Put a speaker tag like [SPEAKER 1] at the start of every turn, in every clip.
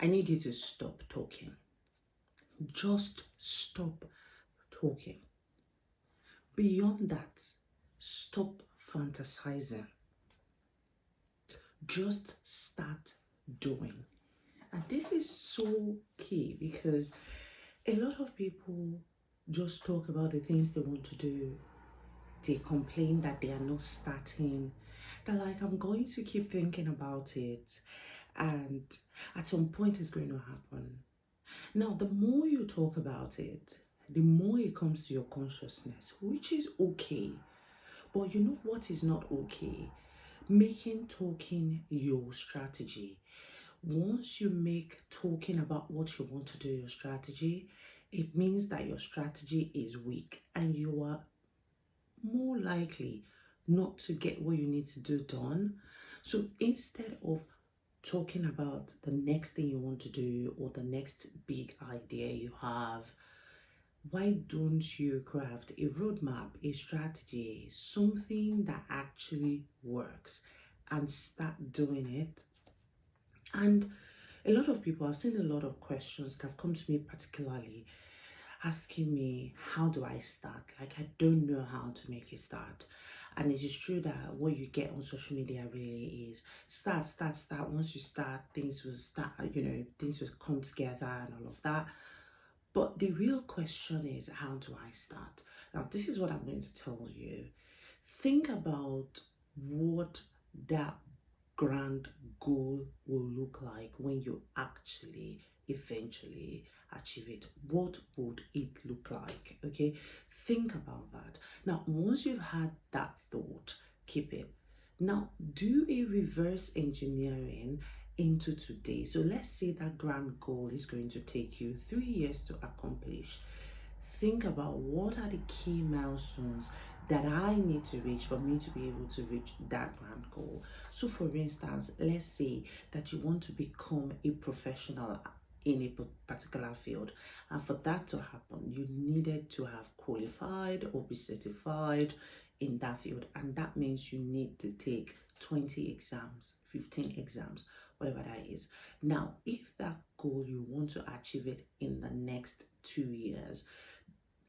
[SPEAKER 1] I need you to stop talking. Just stop talking. Beyond that, stop fantasizing. Just start doing. And this is so key because a lot of people just talk about the things they want to do. They complain that they are not starting. They're like, I'm going to keep thinking about it. And at some point, it's going to happen. Now, the more you talk about it, the more it comes to your consciousness, which is okay. But you know what is not okay? Making talking your strategy. Once you make talking about what you want to do your strategy, it means that your strategy is weak and you are more likely not to get what you need to do done. So instead of talking about the next thing you want to do or the next big idea you have, why don't you craft a roadmap, a strategy, something that actually works and start doing it? And a lot of people, I've seen a lot of questions that have come to me, particularly asking me, how do I start? Like, I don't know how to make a start. And it is true that what you get on social media really is start, start, start. Once you start, things will start, things will come together and all of that. But the real question is, how do I start? Now, this is what I'm going to tell you. Think about what that grand goal will look like when you actually eventually achieve it. What would it look like? Okay, think about that. Now, once you've had that thought, keep it. Now, do a reverse engineering into today. So let's say that grand goal is going to take you 3 years to accomplish. Think about what are the key milestones that I need to reach for me to be able to reach that grand goal. So, for instance, let's say that you want to become a professional in a particular field, and for that to happen, you needed to have qualified or be certified in that field, and that means you need to take 20 exams, 15 exams, whatever that is. Now, if that goal you want to achieve it in the next 2 years,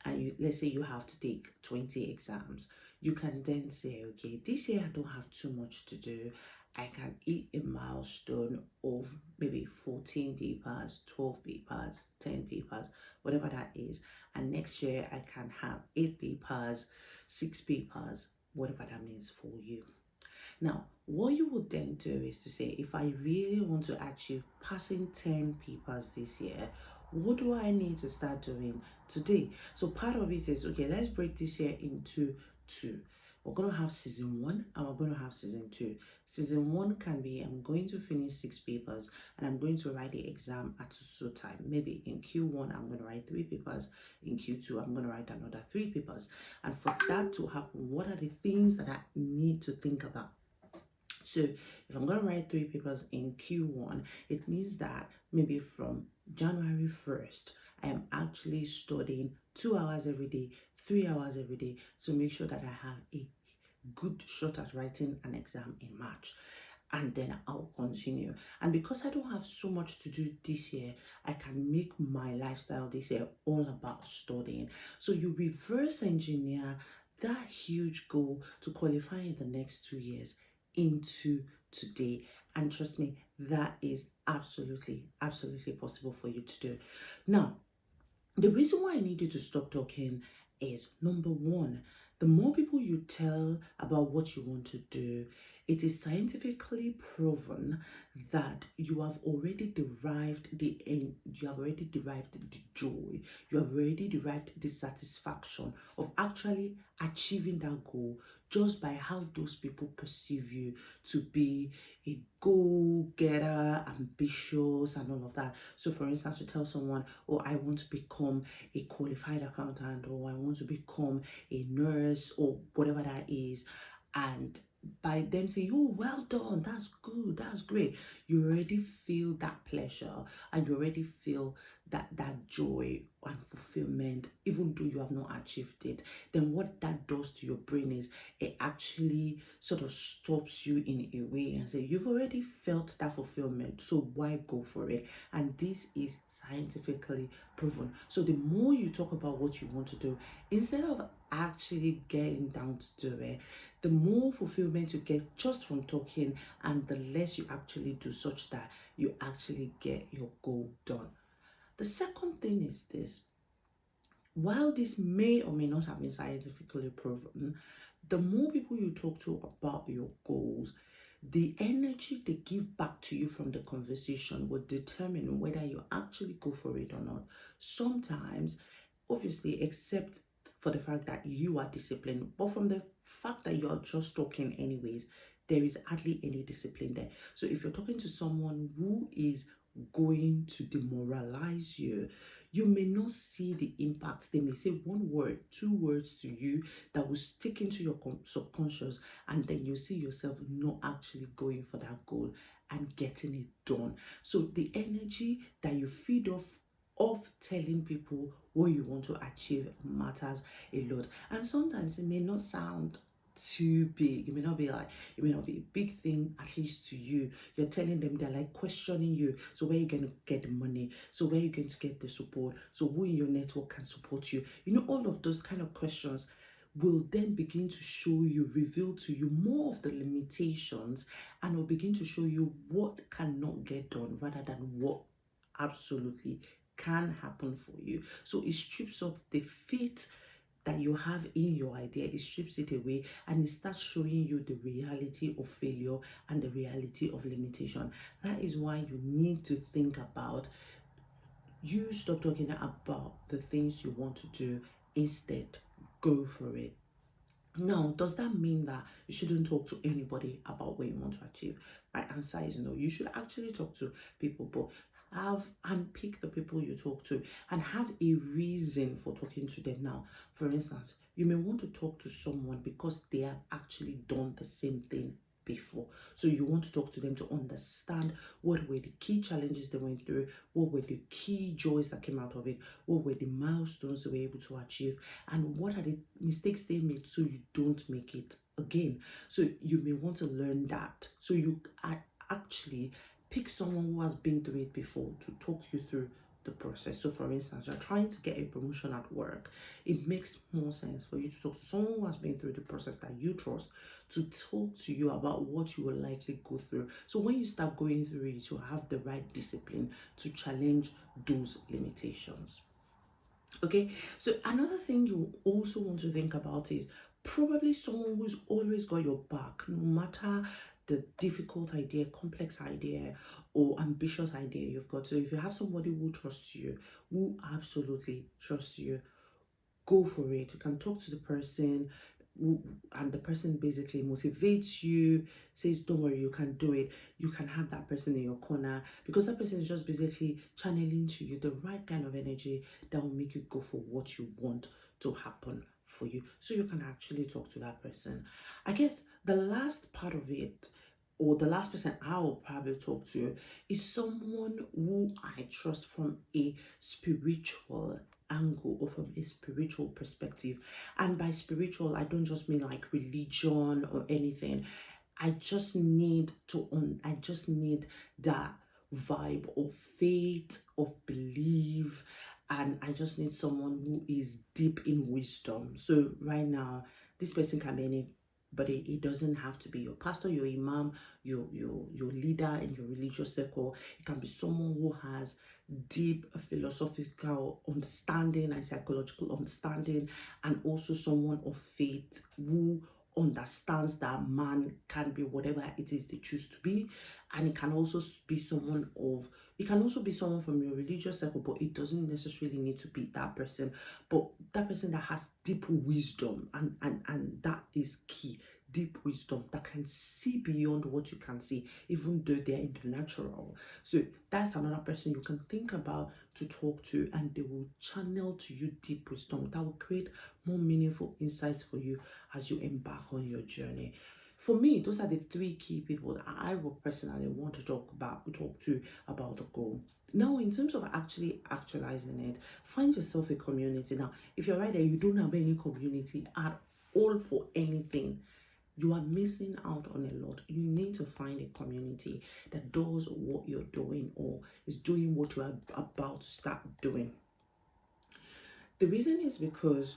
[SPEAKER 1] and let's say you have to take 20 exams, you can then say, okay, this year I don't have too much to do. I can hit a milestone of maybe 14 papers, 12 papers, 10 papers, whatever that is. And next year I can have 8 papers, 6 papers, whatever that means for you. Now, what you would then do is to say, if I really want to achieve passing 10 papers this year, what do I need to start doing today? So part of it is, okay, let's break this year into two. We're going to have season 1 and we're going to have season 2. Season 1 can be, I'm going to finish 6 papers and I'm going to write the exam at so time. Maybe in Q1, I'm going to write 3 papers. In Q2, I'm going to write another 3 papers. And for that to happen, what are the things that I need to think about? So if I'm going to write 3 papers in Q1, it means that maybe from January 1st, I am actually studying 2 hours every day, 3 hours every day to make sure that I have a good shot at writing an exam in March. And then I'll continue. And because I don't have so much to do this year, I can make my lifestyle this year all about studying. So you reverse engineer that huge goal to qualify in the next 2 years into today. And trust me, that is absolutely, absolutely possible for you to do. Now, the reason why I need you to stop talking is, number one, the more people you tell about what you want to do, it is scientifically proven that you have already derived the joy, you have already derived the satisfaction of actually achieving that goal just by how those people perceive you to be a go-getter, ambitious, and all of that. So for instance, you tell someone, oh, I want to become a qualified accountant, or I want to become a nurse, or whatever that is, and by them saying, "Oh, well done, that's good, that's great," you already feel that pleasure, and you already feel that joy and fulfillment, even though you have not achieved it. Then what that does to your brain is it actually sort of stops you in a way and say, you've already felt that fulfillment, so why go for it? And this is scientifically proven. So the more you talk about what you want to do, instead of actually getting down to do it, the more fulfillment you get just from talking, and the less you actually do, such that you actually get your goal done. The second thing is this: while this may or may not have been scientifically proven, the more people you talk to about your goals, the energy they give back to you from the conversation will determine whether you actually go for it or not. Sometimes, obviously, except for the fact that you are disciplined, but from the fact that you are just talking anyways, there is hardly any discipline there. So if you're talking to someone who is going to demoralize you, you may not see the impact. They may say one word, two words to you that will stick into your subconscious, and then you see yourself not actually going for that goal and getting it done. So the energy that you feed off of telling people what you want to achieve matters a lot. And sometimes it may not sound too big. It may not be like, it may not be a big thing, at least to you. You're telling them, they're like questioning you. So where are you going to get the money? So where are you going to get the support? So who in your network can support you? You know, all of those kind of questions will then begin to show you, reveal to you more of the limitations, and will begin to show you what cannot get done rather than what absolutely can happen for you. So it strips off the faith that you have in your idea, it strips it away, and it starts showing you the reality of failure and the reality of limitation. That is why you need to think about, you stop talking about the things you want to do, instead go for it. Now, does that mean that you shouldn't talk to anybody about what you want to achieve? My answer is no. You should actually talk to people, but have and pick the people you talk to and have a reason for talking to them. Now, for instance, you may want to talk to someone because they have actually done the same thing before. So you want to talk to them to understand what were the key challenges they went through, what were the key joys that came out of it, what were the milestones they were able to achieve, and what are the mistakes they made so you don't make it again. So you may want to learn that. So you actually pick someone who has been through it before to talk you through the process. So for instance, you're trying to get a promotion at work. It makes more sense for you to talk to someone who has been through the process that you trust, to talk to you about what you will likely go through. So when you start going through it, you have the right discipline to challenge those limitations. Okay, so another thing you also want to think about is probably someone who's always got your back, no matter the difficult idea, complex idea, or ambitious idea you've got. So if you have somebody who trusts you, who absolutely trusts you, go for it. You can talk to the person who, and the person basically motivates you, says, don't worry, you can do it. You can have that person in your corner, because that person is just basically channeling to you the right kind of energy that will make you go for what you want to happen for you. So you can actually talk to that person. I guess the last part of it, or the last person I will probably talk to, is someone who I trust from a spiritual angle or from a spiritual perspective. And by spiritual, I don't just mean like religion or anything. I just need that vibe of faith, of belief, and I just need someone who is deep in wisdom. So right now, this person can be anybody. It doesn't have to be your pastor, your imam, your leader in your religious circle. It can be someone who has deep philosophical understanding and psychological understanding, and also someone of faith who understands that man can be whatever it is they choose to be. And it can also be someone of, it can also be someone from your religious circle, but it doesn't necessarily need to be that person, but that person that has deep wisdom, and that is key. Deep wisdom that can see beyond what you can see, even though they're in the natural. So that's another person you can think about to talk to, and they will channel to you deep wisdom that will create more meaningful insights for you as you embark on your journey. For me, those are the three key people that I would personally want to talk to about the goal. Now, in terms of actually actualizing it, find yourself a community. Now, if you're right there, you don't have any community at all for anything, you are missing out on a lot. You need to find a community that does what you're doing or is doing what you are about to start doing. The reason is because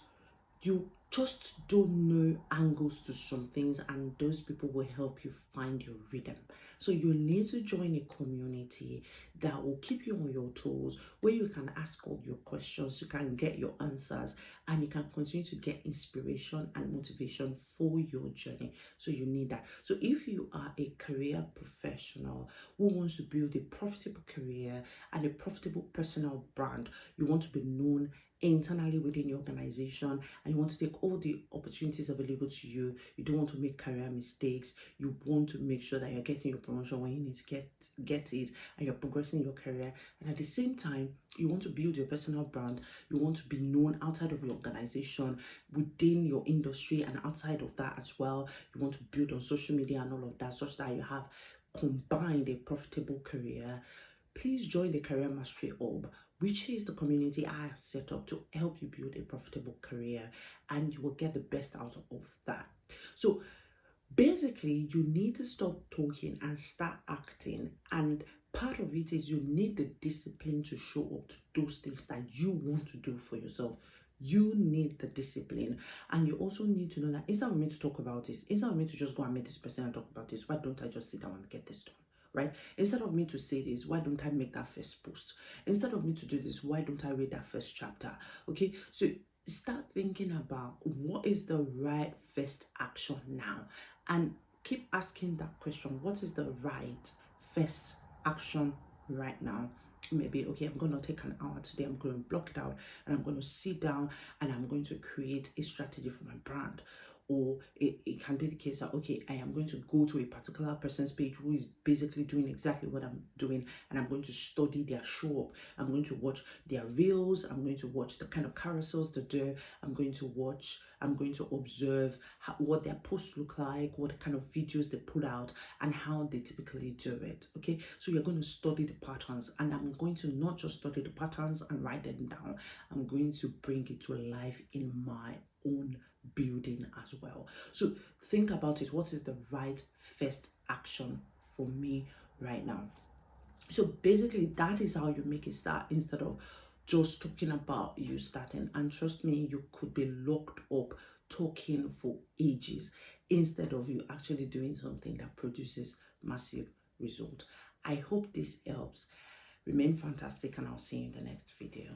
[SPEAKER 1] you just don't know angles to some things, and those people will help you find your rhythm. So you need to join a community that will keep you on your toes, where you can ask all your questions, you can get your answers, and you can continue to get inspiration and motivation for your journey. So you need that. So if you are a career professional who wants to build a profitable career and a profitable personal brand, you want to be known internally within your organization, and you want to take all the opportunities available to you. You don't want to make career mistakes. You want to make sure that you're getting your promotion when you need to get it, and you're progressing your career. And at the same time, you want to build your personal brand. You want to be known outside of your organization, within your industry, and outside of that as well. You want to build on social media and all of that, such that you have combined a profitable career. Please join the Career Mastery Hub, which is the community I have set up to help you build a profitable career, and you will get the best out of that. So basically, you need to stop talking and start acting, and part of it is you need the discipline to show up to those things that you want to do for yourself. You need the discipline, and you also need to know that instead of me to talk about this, instead of me to just go and meet this person and talk about this, why don't I just sit down and get this done? Right? Instead of me to say this, why don't I make that first post? Instead of me to do this, why don't I read that first chapter? Okay, so start thinking about what is the right first action now, and keep asking that question. What is the right first action right now? Maybe, okay, I'm going to take an hour today, I'm going to block it out, and I'm going to sit down and I'm going to create a strategy for my brand. Or it can be the case that, okay, I am going to go to a particular person's page who is basically doing exactly what I'm doing, and I'm going to study their show up. I'm going to watch their reels. I'm going to watch the kind of carousels they do. I'm going to observe what their posts look like, what kind of videos they put out, and how they typically do it. Okay, so you're going to study the patterns, and I'm going to not just study the patterns and write them down. I'm going to bring it to life in my own building as well. So think about it. What is the right first action for me right now? So basically, that is how you make it start, instead of just talking about you starting. And trust me, you could be locked up talking for ages instead of you actually doing something that produces massive result. I hope this helps. Remain fantastic, and I'll see you in the next video.